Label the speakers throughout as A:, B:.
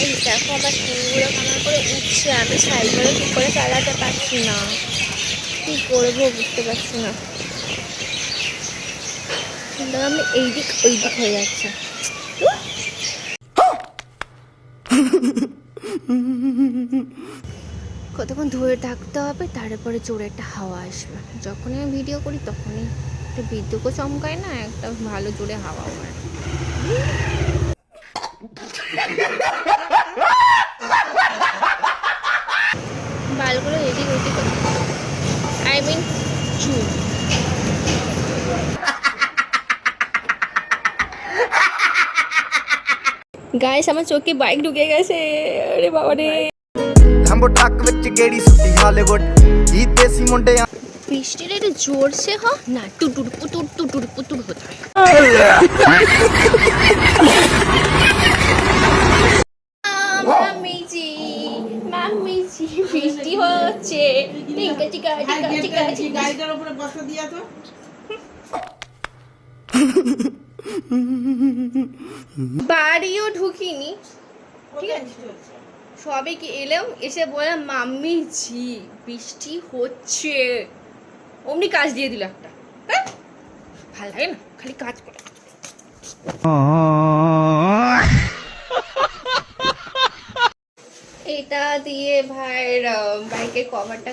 A: Guys দেখো আমার চুলগুলো কেমন করে উঠছে, আমি সাইকেলও ঠিক করে চালাতে পারছি না, কী করবো বুঝতে পারছি না। আমি এই দিক ওই দিক হয়ে যাচ্ছে। কতক্ষণ ধরে থাকতে হবে, তারপরে জোরে একটা হাওয়া আসবে। যখনই আমি ভিডিও করি তখনই একটা বিদ্যুৎও চমকায় না, একটা ভালো জোরে হাওয়া হয়। বালগুলো এদিক ওদিক, আই মিন চুল। গাইস আমার চোখে বাইক ঢুকে গেছে, আরে বাবা রে।
B: ਹੰਬੋ ਟਰੱਕ ਵਿੱਚ ਗੇੜੀ ਸੁੱਟੀ ਹਾਲੀਵੁੱਡ ਈ ਦੇਸੀ ਮੁੰਡੇ
A: বৃষ্টির একটু জোরসে হ না, টুটুর পুতুর টুটুর পুতুর হতে হয়। মামিজি মামিজি বৃষ্টি হচ্ছে, টিকা টিকা টিকা টিকা টিকা।
C: গাড়িটার উপরে বসা দিয়া তো।
A: বাড়িও ঢুকিনি, ঠিক আছে সবে কি এলাম, এসে বললাম মাম্মি ঝি বৃষ্টি হচ্ছে, অমনি কাজ দিয়ে দিল একটা। ভাল লাগে না খালি কাজ করে। এটা দিয়ে ভাইয়ের বাইকের কভারটা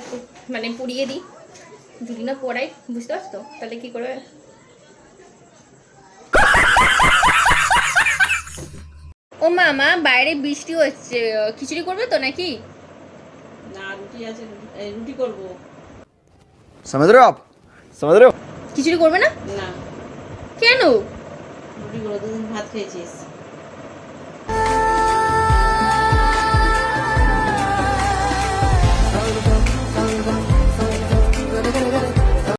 A: মানে পুড়িয়ে দিই, যদি না পড়াই বুঝতে পারছো তো, তাহলে কি করবে। ও মামা বাইরে বৃষ্টি হচ্ছে, খিচুড়ি করবে তো নাকি?
C: না রুটি আছে, রুটি করব।
B: ਸਮਝ ਰਹੇ ਹੋ ਆਪ ਸਮਝ ਰਹੇ ਹੋ
A: খিচুড়ি করবে না
C: না
A: কেন?
C: রুটি করব, দুদিন ভাত খেয়েছিস।